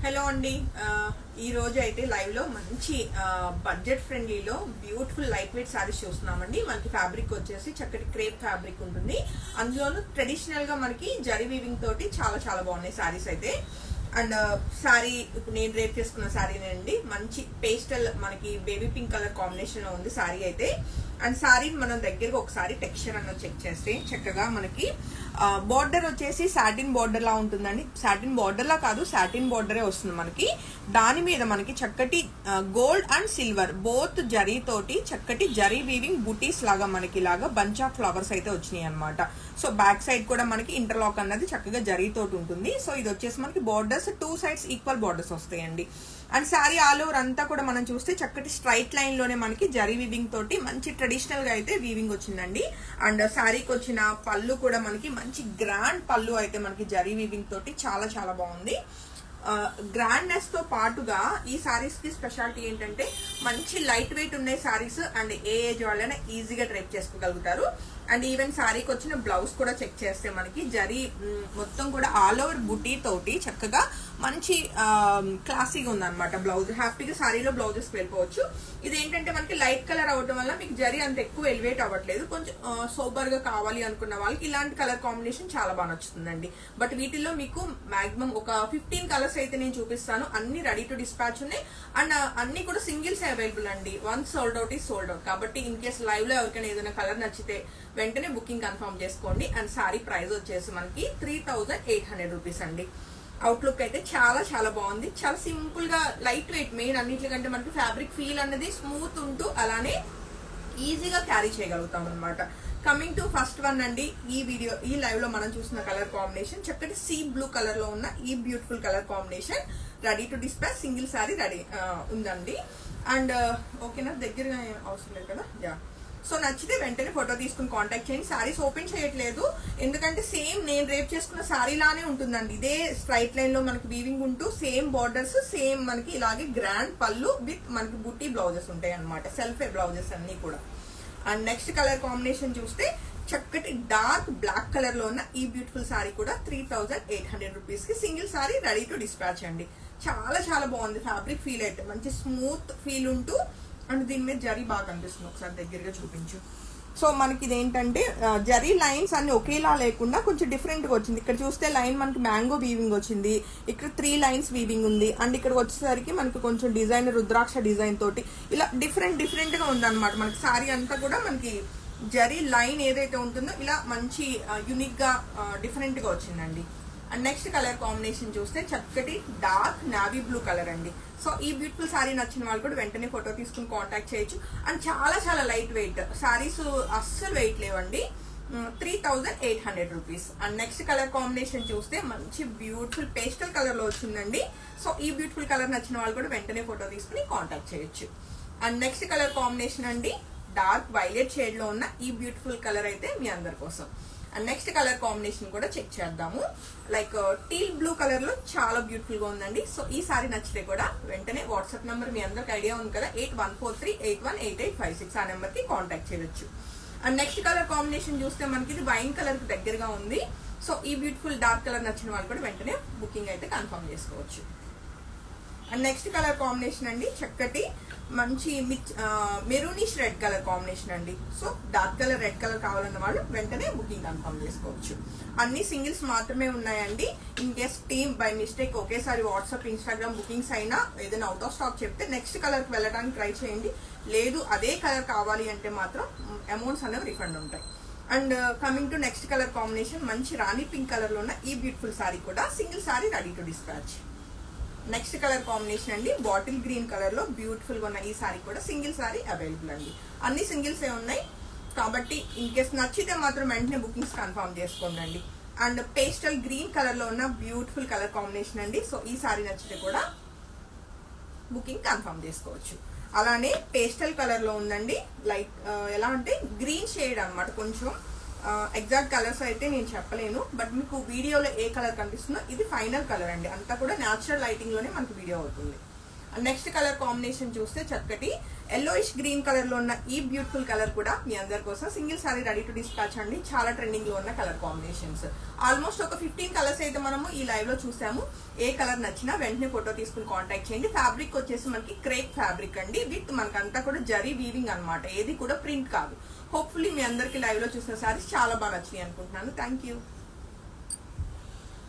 Hello అండి. ఈ రోజు అయితే లైవ్ లో మంచి బడ్జెట్ ఫ్రెండ్లీలో బ్యూటిఫుల్ లైట్ వెయిట్ సారీస్ చూస్తున్నామండి. మనకి ఫ్యాబ్రిక్ వచ్చేసి చక్కటి క్రేప్ ఫ్యాబ్రిక్ ఉంటుంది. అందులోనూ ట్రెడిషనల్ గా మనకి జరీ వీవింగ్ తోటి చాలా చాలా బాగున్నాయి సారీస్ అయితే. అండ్ సారీ ఇప్పుడు నేను రేప్ చేసుకున్న సారీనే మంచి పేస్టల్ మనకి బేబీ పింక్ కలర్ కాంబినేషన్ లో ఉంది సారీ అయితే. అండ్ సారీ మనం దగ్గరగా ఒకసారి టెక్స్చర్ అన్నది చెక్ చేస్తే చక్కగా మనకి బార్డర్ వచ్చేసి సాటిన్ బార్డర్ లా ఉంటుందండి. సాటిన్ బార్డర్ లా కాదు, సాటిన్ బార్డరే వస్తుంది మనకి. దాని మీద మనకి చక్కటి gold and silver both zari తోటి చక్కటి జరీ వీవింగ్ బుటీస్ లాగా మనకి లాగా బంచ్ ఆఫ్ ఫ్లవర్స్ అయితే వచ్చినాయి అనమాట. సో బ్యాక్ సైడ్ కూడా మనకి ఇంటర్లాక్ అన్నది చక్కగా జరీ తోటి ఉంటుంది. సో ఇది వచ్చేసి మనకి borders two sides equal borders వస్తాయండి. అండ్ శారీ ఆల్ ఓవర్ అంతా కూడా మనం చూస్తే చక్కటి స్ట్రైట్ లైన్ లోనే మనకి జరీ వీవింగ్ తోటి మంచి ట్రెడిషనల్ గా అయితే వీవింగ్ వచ్చిందండి. అండ్ శారీకి వచ్చిన పళ్ళు కూడా మనకి మంచి గ్రాండ్ పళ్ళు అయితే మనకి జరీ వీవింగ్ తోటి చాలా చాలా బాగుంది. గ్రాండ్నెస్ తో పాటుగా ఈ సారీస్ కి స్పెషాలిటీ ఏంటంటే మంచి లైట్ వెయిట్ ఉన్నాయి సారీస్. అండ్ ఏ ఏజ్ వాళ్ళైనా ఈజీగా డ్రైప్ చేసుకోగలుగుతారు. అండ్ ఈవెన్ సారీకి వచ్చిన బ్లౌజ్ కూడా చెక్ చేస్తే మనకి జరీ మొత్తం కూడా ఆల్ ఓవర్ బుటీ తోటి చక్కగా మంచి క్లాసీగా ఉందన్నమాట. బ్లౌజ్ హ్యాపీగా సారీలో బ్లౌజెస్ వెళ్ళిపోవచ్చు. ఇదేంటంటే మనకి లైట్ కలర్ అవ్వడం వల్ల మీకు జరీ అంత ఎక్కువ ఎలివేట్ అవ్వట్లేదు. కొంచెం సోబర్ గా కావాలి అనుకున్న వాళ్ళకి ఇలాంటి కలర్ కాంబినేషన్ చాలా బాగా నచ్చుతుందండి. బట్ వీటిల్లో మీకు మాక్సిమం ఒక 15 కలర్స్ అయితే నేను చూపిస్తాను. అన్ని రెడీ టు డిస్పాచ్ ఉన్నాయి. అండ్ అన్ని కూడా సింగిల్స్ అవైలబుల్ అండి. వన్ సోల్డ్ అవుట్ ఈ సోల్డ్ అవుట్. కాబట్టి ఇన్ కేస్ లైవ్ లో ఎవరికైనా ఏదైనా కలర్ నచ్చితే వెంటనే బుకింగ్ కన్ఫర్మ్ చేసుకోండి. అండ్ సారీ ప్రైస్ వచ్చేసి మనకి 3800 రూపీస్ అండి. అవుట్లుక్ అయితే చాలా చాలా బాగుంది. చాలా సింపుల్ గా లైట్ వెయిట్, మెయిన్ అన్నిటికంటే మనకి ఫ్యాబ్రిక్ ఫీల్ అన్నది స్మూత్ ఉంటూ అలానే ఈజీగా క్యారీ చేయగలుగుతాం అనమాట. కమింగ్ టు ఫస్ట్ వన్ అండి. ఈ లైవ్ లో మనం చూసిన కలర్ కాంబినేషన్ చక్కటి సీ బ్లూ కలర్ లో ఉన్న ఈ beautiful colour combination ready to dispatch single sorry ready ఉందండి. అండ్ ఓకేనా, దగ్గరగా అవసరం లేదు కదా. యా, సో నచ్చితే వెంటనే ఫోటో తీసుకుని కాంటాక్ట్ చేయండి. సారీస్ ఓపెన్ చేయట్లేదు ఎందుకంటే సేమ్ నేను రేప్ చేసుకున్న సారీ లానే ఉంటుందండి. ఇదే స్ట్రైట్ లైన్ లో మనకి వీవింగ్ ఉంటూ సేమ్ బార్డర్స్, సేమ్ మనకి ఇలాగే గ్రాండ్ పళ్ళు విత్ మనకి బుట్టి బ్లౌజెస్ ఉంటాయి అనమాట. సెల్ఫ్ బ్లౌజెస్ అన్ని కూడా. అండ్ నెక్స్ట్ కలర్ కాంబినేషన్ చూస్తే చక్కటి డార్క్ బ్లాక్ కలర్ లో ఉన్న ఈ బ్యూటిఫుల్ సారీ కూడా 3800 రూపీస్ కి single sorry ready to dispatch అండి. చాలా చాలా బాగుంది. ఫ్యాబ్రిక్ ఫీల్ అయితే మంచి స్మూత్ ఫీల్ ఉంటూ అండ్ దీని మీద జరీ బాగా కనిపిస్తుంది. ఒకసారి దగ్గరగా చూపించు. సో మనకి ఇదేంటంటే జరీ లైన్స్ అన్ని ఒకేలా లేకుండా కొంచెం డిఫరెంట్ గా వచ్చింది. ఇక్కడ చూస్తే లైన్ మనకి మ్యాంగో వీవింగ్ వచ్చింది. ఇక్కడ 3 లైన్స్ వీవింగ్ ఉంది. అండ్ ఇక్కడ వచ్చేసరికి మనకి కొంచెం డిజైన్ రుద్రాక్ష డిజైన్ తోటి ఇలా డిఫరెంట్ గా ఉంది అనమాట. మనకి సారీ అంతా కూడా మనకి జరీ లైన్ ఏదైతే ఉంటుందో ఇలా మంచి యూనిక్ గా డిఫరెంట్ గా వచ్చిందండి. అండ్ నెక్స్ట్ కలర్ కాంబినేషన్ చూస్తే చక్కటి డార్క్ నావీ బ్లూ కలర్ అండి. సో ఈ బ్యూటిఫుల్ సారీ నచ్చిన వాళ్ళు కూడా వెంటనే ఫోటో తీసుకుని కాంటాక్ట్ చేయొచ్చు. అండ్ చాలా చాలా లైట్ వెయిట్ సారీస్, అస్సలు వెయిట్ లేవండి. 3800 rupees. And next colour combination చూస్తే మంచి బ్యూటిఫుల్ పేస్టల్ కలర్ లో వచ్చిందండి. సో ఈ బ్యూటిఫుల్ కలర్ నచ్చిన వాళ్ళు కూడా వెంటనే ఫోటో తీసుకుని కాంటాక్ట్ చేయొచ్చు. అండ్ నెక్స్ట్ కలర్ కాంబినేషన్ అండి డార్క్ వైలెట్ షేడ్ లో ఉన్న ఈ బ్యూటిఫుల్ కలర్ అయితే మీ అందరి కోసం. అండ్ నెక్స్ట్ కలర్ కాంబినేషన్ కూడా చెక్ చేద్దాము. లైక్ టీల్ బ్లూ కలర్ లో చాలా బ్యూటిఫుల్ గా ఉందండి. సో ఈ సారీ నచ్చితే కూడా వెంటనే వాట్సాప్ నెంబర్ మీ అందరికి ఐడియా ఉంది కదా, 8143818856. ఆ నెంబర్ కి కాంటాక్ట్ చేయొచ్చు. అండ్ నెక్స్ట్ కలర్ కాంబినేషన్ చూస్తే మనకి ఇది వైన్ కలర్ కి దగ్గరగా ఉంది. సో ఈ బ్యూటిఫుల్ డార్క్ కలర్ నచ్చిన వాళ్ళు కూడా వెంటనే బుకింగ్ అయితే కన్ఫర్మ్ చేసుకోవచ్చు. అండ్ నెక్స్ట్ కలర్ కాంబినేషన్ అండి చక్కటి మంచి మెరూనిష్ రెడ్ కలర్ కాంబినేషన్ అండి. So dark colour red colour కావాలన్న వాళ్ళు వెంటనే బుకింగ్ కన్ఫర్మ్ చేసుకోవచ్చు. అన్ని సింగిల్స్ మాత్రమే ఉన్నాయండి. In case team by mistake ఒకేసారి వాట్సాప్, ఇన్స్టాగ్రామ్ బుకింగ్స్ అయినా ఏదైనా అవుట్ ఆఫ్ స్టాక్ చెప్తే నెక్స్ట్ కలర్ కి వెళ్ళడానికి ట్రై చేయండి. లేదు అదే కలర్ కావాలి అంటే మాత్రం అమౌంట్స్ అనేవి రిఫండ్ ఉంటాయి. And coming to next colour combination మంచి రాణి పింక్ కలర్ లో ఉన్న ఈ బ్యూటిఫుల్ సారీ కూడా single sorry ready to dispatch. Next colour combination అండి బాటిల్ గ్రీన్ కలర్ లో బ్యూటిఫుల్ గా ఉన్న ఈ సారీ కూడా సింగిల్ సారీ అవైలబుల్ అండి. అన్ని సింగిల్స్ ఏ ఉన్నాయి కాబట్టి ఇన్ కేస్ నచ్చితే మాత్రం వెంటనే బుకింగ్స్ కన్ఫర్మ్ చేసుకోండి. అండ్ పేస్టల్ గ్రీన్ కలర్ లో ఉన్న బ్యూటిఫుల్ కలర్ కాంబినేషన్ అండి. సో ఈ సారీ నచ్చితే కూడా బుకింగ్ కన్ఫర్మ్ చేసుకోవచ్చు. అలానే పేస్టల్ కలర్ లో ఉందండి. లైక్ ఎలా అంటే గ్రీన్ షేడ్ అనమాట. కొంచెం ఎగ్జాక్ట్ కలర్స్ అయితే నేను చెప్పలేను, బట్ మీకు వీడియోలో ఏ కలర్ కనిపిస్తుందో ఇది ఫైనల్ కలర్ అండి. అంతా కూడా న్యాచురల్ లైటింగ్ లోనే మనకు వీడియో అవుతుంది. నెక్స్ట్ కలర్ కాంబినేషన్ చూస్తే చక్కటి ఎల్లోయిష్ గ్రీన్ కలర్ లో ఉన్న ఈ బ్యూటిఫుల్ కలర్ కూడా మీ అందరి కోసం single sorry ready to dispatch అండి. చాలా ట్రెండింగ్ లో ఉన్న కలర్ కాంబినేషన్స్. ఆల్మోస్ట్ ఒక 15 కలర్స్ అయితే మనము ఈ లైవ్ లో చూసాము. ఏ కలర్ నచ్చినా వెంటనే ఫోటో తీసుకుని కాంటాక్ట్ చేయండి. ఫ్యాబ్రిక్ వచ్చేసి మనకి క్రేప్ ఫ్యాబ్రిక్ అండి, విత్ మనకంతా కూడా జరీ వీవింగ్ అనమాట, ఏది కూడా ప్రింట్ కాదు. హోప్ఫుల్లీ మీ అందరికి లైవ్ లో చూసిన సారీస్ చాలా బాగా నచ్చినాయి అనుకుంటున్నాను. Thank you.